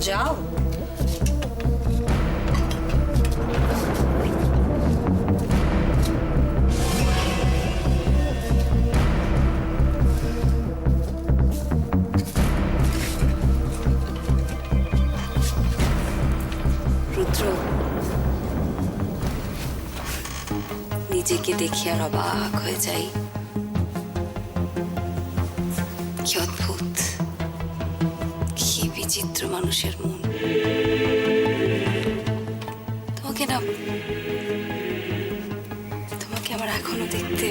যাও। রুদ্র, নিজেকে দেখে আর অবাক হয়ে যাই। কি অদ্ভুত, কি বিচিত্র মানুষের মন। তোমাকে আমার এখনো দেখতে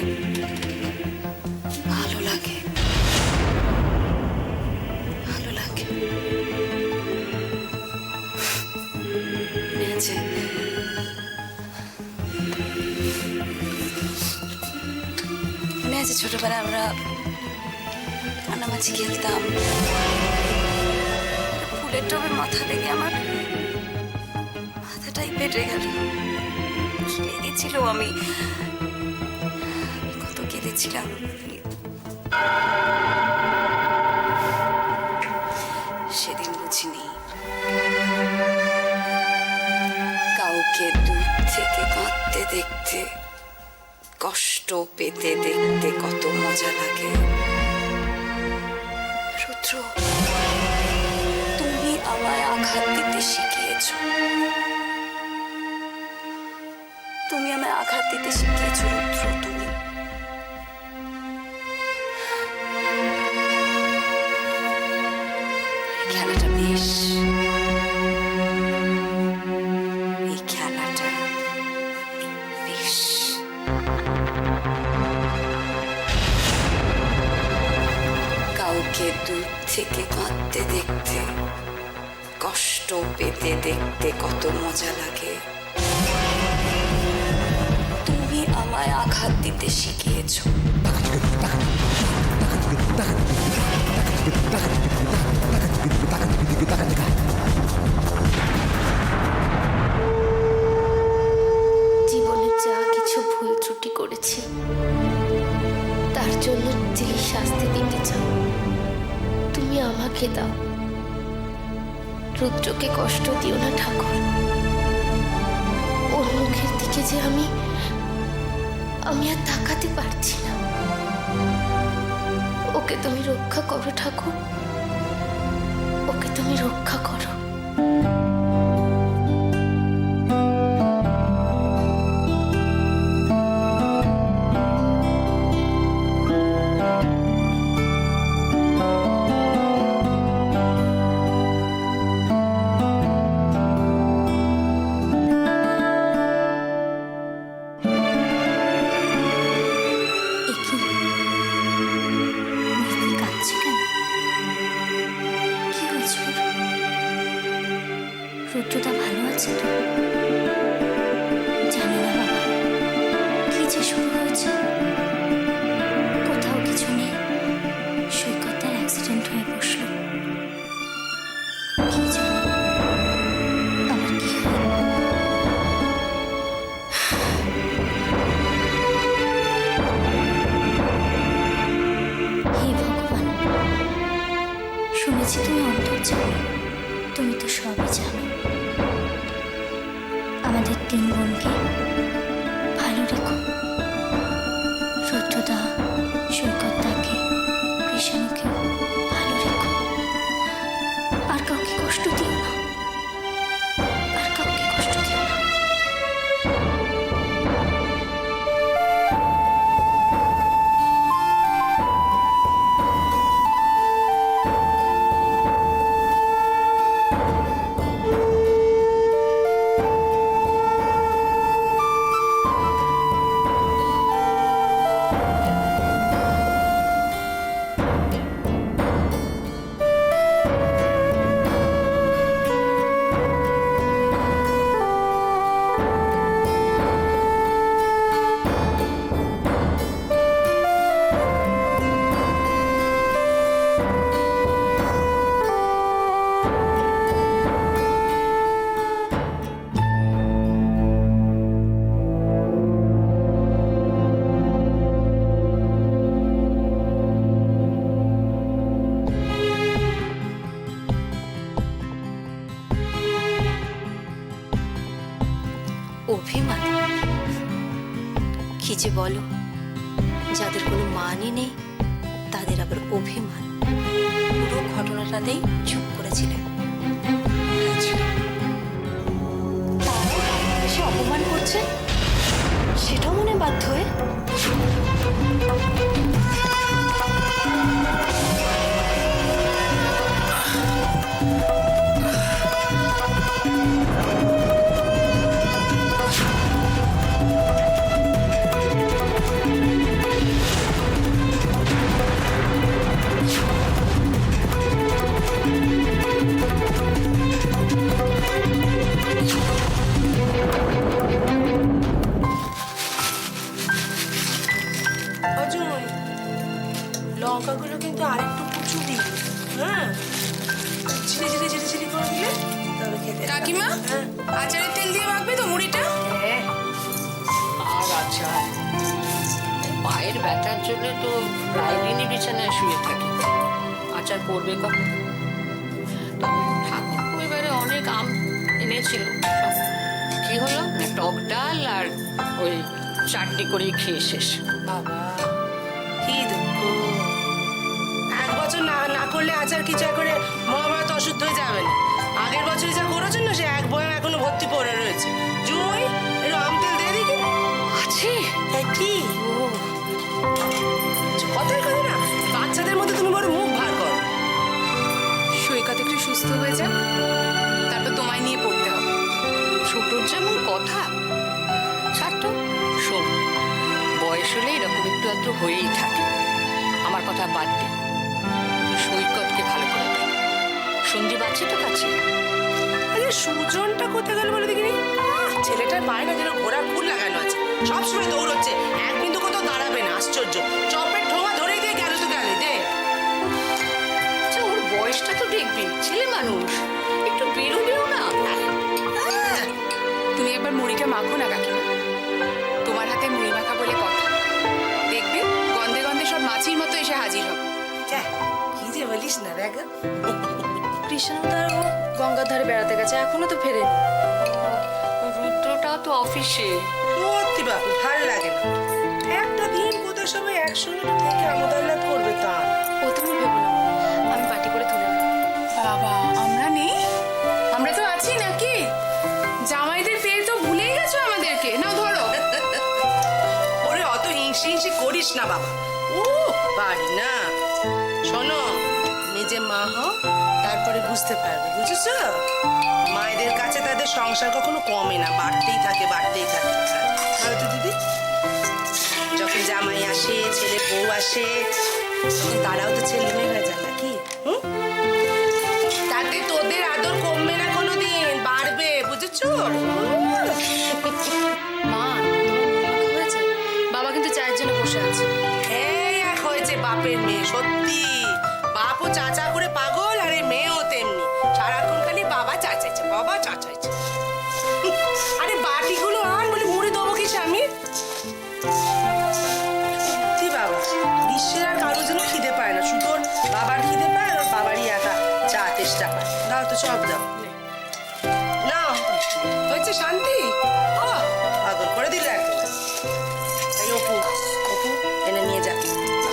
ভালো লাগে, ভালো লাগে। মনে আছে ছোটবেলায় আমরা কানামাছি খেলতাম, ফুলের টবের মাথা থেকে আমার মাথাটাই পেটে গেল। রেগেছিল, আমি কত কেঁদেছিলাম। সেদিন বুঝিনি কাউকে দূর থেকে কাঁদতে দেখতে, কষ্ট পেতে দেখতে কত মজা লাগে। রুদ্র, তুমি আমায় আঘাত দিতে শিখিয়েছ, তুমি আমায় আঘাত দিতে শিখিয়েছ রুদ্র। তুমি খেলাটা বেশ, এই খেলাটা বেশ। কাউকে দূর থেকে কাঁদতে দেখতে, কষ্ট পেতে দেখতে কত মজা লাগে। তুমি আমায় আঘাত দিতে শিখিয়েছ। জীবনে যা কিছু ভুল ত্রুটি করেছি তার জন্য যেই শাস্তি দিতে চাও তুমি আমাকে দাও। রুদ্রকে কষ্ট দিও না ঠাকুর। ওর মুখের দিকে যে আমি আর তাকাতে পারছি না। ওকে তুমি রক্ষা করো ঠাকুর, ওকে তুমি রক্ষা করো। রুদ্রদা ভালো আছে তো? জানি না বাবা, কি যে শুরু হয়েছে। কোথাও কিছু নেই, সৈকতের অ্যাক্সিডেন্ট হয়ে বসলো। কি জানি আমার কি হয়। হে ভগবান, শুনেছি তুমি অন্তর্যামী, তুমি তো সবই জানো। আমাদের তিন বোনকে ভালো রেখো। রুদ্রদা, সৈকতদাকে, কৃষাণুকে ভালো রেখো। আর কাউকে কষ্ট দিও না, আর কাউকে কষ্ট দিও না। অভিমান? কি যে বলো, যাদের কোনো মানই নেই তাদের আবার অভিমান। পুরো ঘটনাটাতেই চুপ করেছিলেন। সে অপমান করছে সেটাও মনে বাধ্য হয়ে। অজয়, লঙ্কাগুলো কিন্তু আরেকটু কুচু দিই। হ্যাঁ, ঝিরি ঝিরি ঝিরি ঝিরি করে দিলে তবে খেতে। কাকিমা, হ্যাঁ। আচারের তেল দিয়ে মাখবে তো মুড়িটা? আর আচার, পায়ের ব্যথার জন্য তো প্রায় দিনই বিছানায় শুয়ে থাকি। আচার করবে কখন? তবে ঠাকুর পরিবারে অনেক আম এনেছিল। কি হলো, টক ডাল আর ওই চাটনি করে খেয়ে শেষ। বাবা, কি দুঃখ! এক বছর না না করলে আচার কিছু করে মহাভারত অশুদ্ধ হয়ে যাবে না। আগের বছরে যা করেছেন না, সে এক বয়াম এখনো ভর্তি পড়ে রয়েছে। জুই, একটু আম তেল দিয়ে দেখি। আছে কি ও কথার কথা না, বাচ্চাদের মধ্যে তুমি বড় মুখ ভার করো। সৈকত একটু সুস্থ হয়ে যাক, তারপর তোমায় নিয়ে পড়তে হবে। ছোটর যেমন কথা, ছাড়তো। শোন, বয়স হলে এরকম একটু আধটু হয়েই থাকে। আমার কথা বাদ দে, তুই সৈকতকে ভালো করে দে। সঞ্জীব আছে তো কাছে? আরে সুজনটা কোথায় গেল বলে দেখিনি। ছেলেটার পায়ে না যেন ঘোড়ার ফুল লাগানো আছে, সবসময় দৌড়চ্ছে, এক বিন্দু কোথাও দাঁড়াবে না। আশ্চর্য, চপের ঠোঙা ধরে দিয়ে গেল তো গেলে দে। আচ্ছা, ওর বয়সটা তো দেখবি, ছেলে মানুষ, একটু বেরোবেও না। তুমি একবার মুড়িটা মাখো না কাকিমা, তোমার হাতে মুড়ি মাখা বলে কথা। দেখবে গন্ধে গন্ধে সব মাছির মতো এসে হাজির হবে। যা, কি যে বলিস না দেখ। কৃষ্ণদার গঙ্গার ধারে বেড়াতে গেছে, এখনো তো ফেরেনি। রুদ্রটাও তো অফিসে। সত্যি বাবু, ভাল লাগে না। একটা দিন কোথায় সবাই একসঙ্গে থেকে আমোদ আহ্লাদ করবে তা না। ও তুমি ভেবো না, আমি পার্টি করে তুলে নেব। বাবা, আমরা নেই? আমরা তো আছি নাকি? জামাইদের পেয়ে তো ভুলেই গেছো আমাদেরকে। নাও ধরো। ওরে অত হিংসি হিংসি করিস না বাবা। ও পারি না। শোনো, নিজে মা হও, তারপরে বুঝতে পারবে, বুঝেছো? মায়েদের কাছে তাদের সংসার কখনো কমে না, বাড়তেই থাকে বাড়তেই থাকে। ভালো তো দিদি? যখন জামাই আসে, ছেলে বউ আসে, তখন তারাও তো ছেলে মেয়ে হয়ে যায় নাকি? হুম? তাতে তোদের আদর কমবে না কোনোদিন, বাড়বে, বুঝেছো? মা, তোমার মুড়ি মাখা হয়েছে? বাবা কিন্তু চায়ের জন্য বসে আছে। এই এক হয়েছে বাপের মেয়ে, সত্যি। বাপও চাচা করে পাগল, আর এই মেয়েও তেমনি, সারাক্ষণ খালি বাবা চাচাইছে, বাবা চাচাইছে। আরে বাটিগুলো আন, বলে মুড়ি দেবো কি স্বামী? সত্যি বাবা, বিশ্বের আর কারোর জন্য খিদে পায় না, শুধু ওর বাবার খিদে পায়, আর ওর বাবারই একা চা তেষ্টা পায়। দাও তো, সব দাও। না হয়েছে শান্তি? ও পাগল করে দিলে একদম। এই অপু, অপু এনে নিয়ে যা,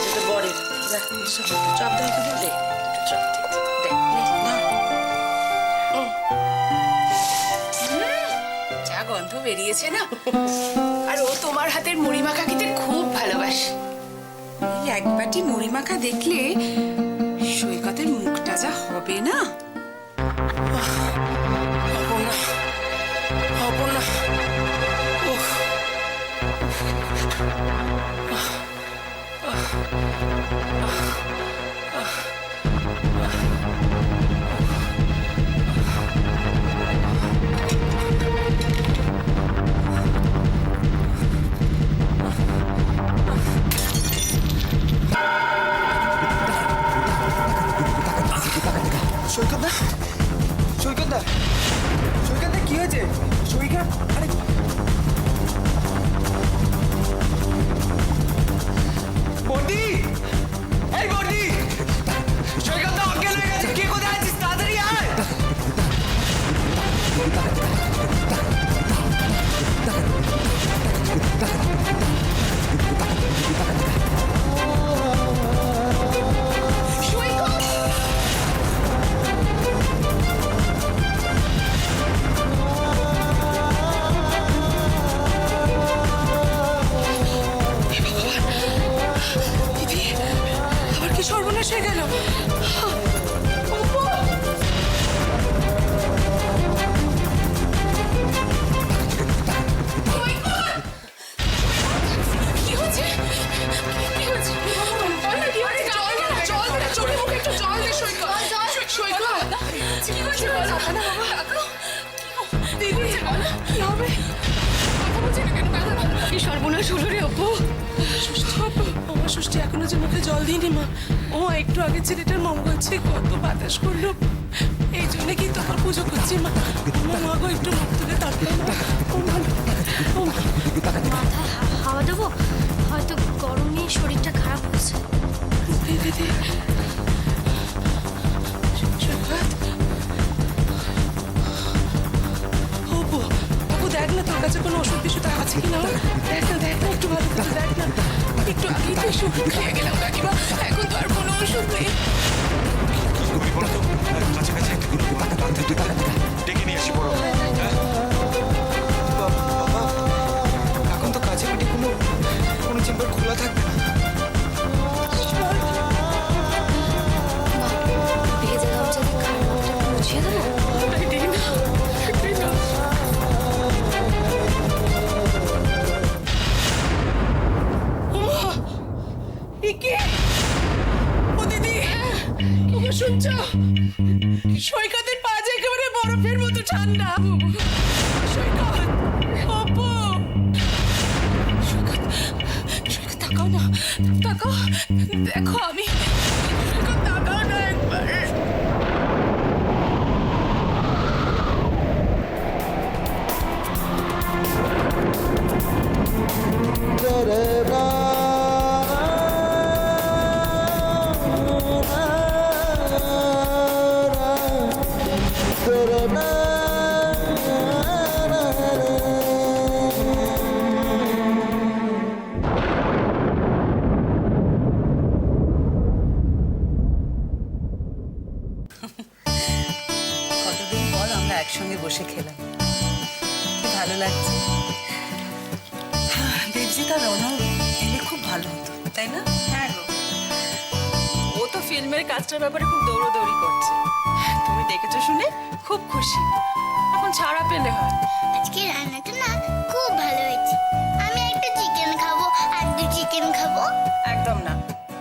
সেটা বড়ে যা, চপ দাও তো, দে চপ দে, নে, ধর। যা গন্ধ বেরিয়েছে না। আর ও তোমার হাতের মুড়ি মাখা খেতে খুব ভালোবাসে। এই এক বাটি মুড়ি মাখা দেখলে সৈকতের মুখটা যা হবে না। অপর্ণা, অপর্ণা, উফ। সৈকত দা, সৈকত দা, সৈকত দা, কি হয়েছে? সৈকত, আরে বডি, এই বডি, সৈকত দা অজ্ঞান হয়ে গেছে। কে কোথায় আছিস? তাড়াতাড়ি আয়। কি হচ্ছে? কি হচ্ছে? বল না, কি হচ্ছে? জল দে, চোখে মুখে একটু জল দে, সৈকত। সৈকত, কি হচ্ছে বল? দিদি, কি হবে? কথা বলছি না কেন? কি সর্বনাশ হলো রে অপু? আমার ষষ্ঠী এখনো যে মুখে জল দিইনি মা। ও একটু আগে ছেলেটার মঙ্গল চেয়ে কত বাতাস করলো, এই জন্য কি তোমার পুজো করছি মা। মা গো, একটু মুখ তুলে তাকাও মা। ও মা, ও মা। মাথায় হাওয়া দেবো, হয়তো গরমে শরীরটা খারাপ হয়েছে। দিদি, সৈকত, অপু, অপু দেখ না তোর কাছে কোনো ওষুধ বিষুধ আছে কিনা। দেখ না একটু ভালো করে দেখ না। একটু আগেই তো ওষুধ খেয়ে গেলাম কাকিমা, এখন তো আর কোনো ওষুধ নেই। কাছাকাছি একটা ডেকে নিয়ে আসি বড়। বাবা, এখন তো কাছাকাছি কোনো চেম্বার খোলা থাকবে না। ভেজে গামছা দিয়ে কার মুখটা মুছিয়ে দেবো? ও দিদি, ওকে শুনছো? সৈকতের পা যে একেবারে বরফের মতো ঠান্ডা। সৈকত, অপু, সৈকত, তাকাও না, তাকাও, দেখো আমি। সৈকত, তাকাও না একবার। কতদিন পর আমরা একসঙ্গে বসে খেলাম, কি ভালো লাগছে। দেবজিৎ আর রনব এলে খুব ভালো হতো, তাই না? হ্যাঁ গো, ও তো ফিল্মের কাজটার ব্যাপারে খুব দৌড়োদৌড়ি করছে। তুমি দেখেছো শুনে খুব খুশি, এখন ছাড়া পেলে হয়। আজকে রান্নাটা না খুব ভালো হয়েছে। আমি একটা চিকেন খাবো, আর 2 চিকেন খাবো। একদম না,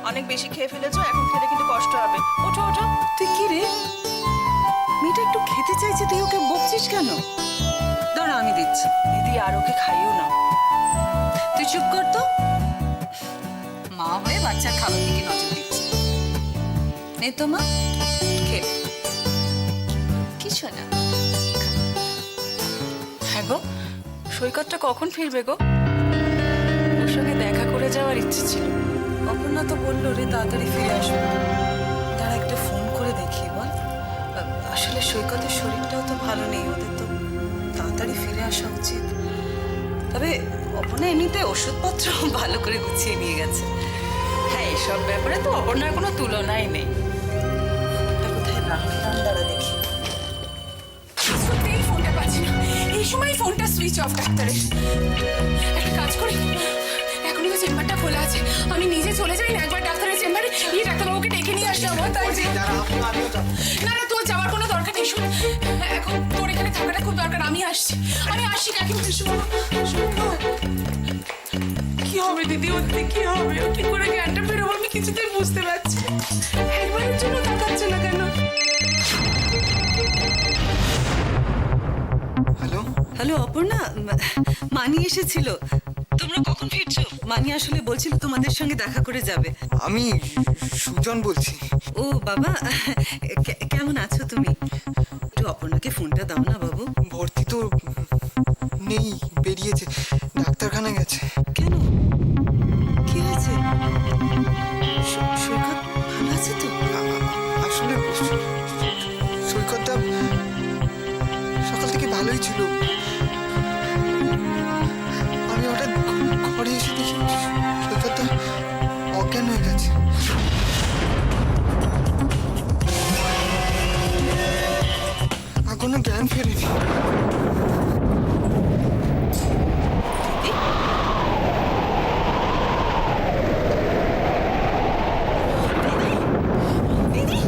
অনেক বেশি খেয়ে ফেলেছো, এখন খেলে কিন্তু কষ্ট হবে। ওঠো ওঠো। তুই কি রে, মেয়েটা একটু খেতে চাইছে, তুই ওকে বকছিস কেন? দাঁড়া, আমি দিচ্ছি। দিদি, আর ওকে খাইও না। তুই চুপ কর তো। মা হয়ে বাচ্চার খাবার দিকে নজর দিচ্ছে। নে তো মা, খে। কিছু না। হ্যাঁ গো, সৈকতটা কখন ফিরবে গো? ওর সঙ্গে দেখা করে যাওয়ার ইচ্ছে ছিল। অপর্ণা তো বললো রে তাড়াতাড়ি ফিরে আসবে। তারা একটু ফোন করে দেখি বল। আসলে সৈকতের শরীরটাও তো ভালো নেই, ওদের তো তাড়াতাড়ি ফিরে আসা উচিত। তবে অপর্ণা এমনিতে ওষুধপত্র ভালো করে গুছিয়ে নিয়ে গেছে। হ্যাঁ, এসব ব্যাপারে তো অপর্ণার কোনো তুলনাই নেই। ওটা কোথায় রাখলাম, দাঁড়া দেখি। সত্যিই ফোনটা পাচ্ছি না, এই সময় ফোনটা সুইচ অফ ডাক্তারের। একটা কাজ করি, এখনই তো চেম্বারটা খোলা আছে, আমি নিজে চলে যাই না একবার ডাক্তারের চেম্বারে, গিয়ে ডাক্তারবাবুকে ডেকে নিয়ে আসতে হবে। তাই যে না না, তোর যাওয়ার কোনো দরকার নেই। শোন, এখন তোর এখানে থাকাটা খুব দরকার। আমি আসছি কাকিমা। শোন, কি হবে দিদি, ওতে কি হবে? ও কি করে জ্ঞানটা ফেরবো আমি কিছুতেই বুঝতে পারছি না। একবারের জন্য তাকাচ্ছে না কেন? হ্যালো, হ্যালো অপর্ণা, মানি এসেছিল। তোমরা কখন ফিরছো? মানি আসলে বলছিল তোমাদের সঙ্গে দেখা করে যাবে। আমি সুজন বলছি। ও বাবা, কেমন আছো তুমি? একটু অপর্ণাকে ফোনটা দাও না বাবু। ভর্তি তো নেই, বেরিয়েছে, ডাক্তারখানা গেছে। কেন, কি হয়েছে? সৈকত ভালো আছে তো? আসলে সৈকতটা সকাল থেকে ভালোই ছিল। আমি হঠাৎ ঘরে এসে দেখি সৈকতটা অজ্ঞান হয়ে গেছে। এখনো জ্ঞান ফেরেনি। দিদি,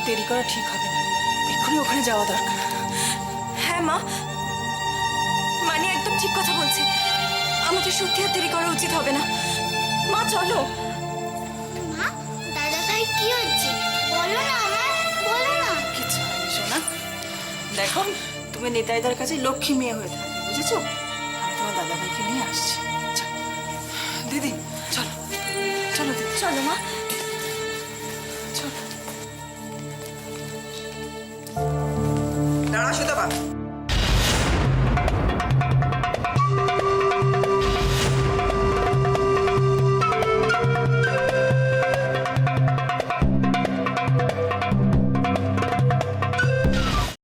দেরি করা ঠিক হবে না, এক্ষুনি ওখানে যাওয়া দরকার। হ্যাঁ মা, মানে একদম ঠিক কথা বলছে। আমাদের সত্যি আর দেরি করা উচিত হবে না। মা চলো। মা, দাদা ভাই কি হচ্ছে বলো না আমার, বলো না। কিচ্ছু হয়নি সোনা। দেখো, তুমি নিতাইদার কাছে লক্ষ্মী মেয়ে হয়ে থাকবে, বুঝেছো? আমি তোমার দাদাভাইকে নিয়ে আসছি। চল। দিদি চলো, চলো দিদি, চলো মা। চলো। দাঁড়া সুতপা।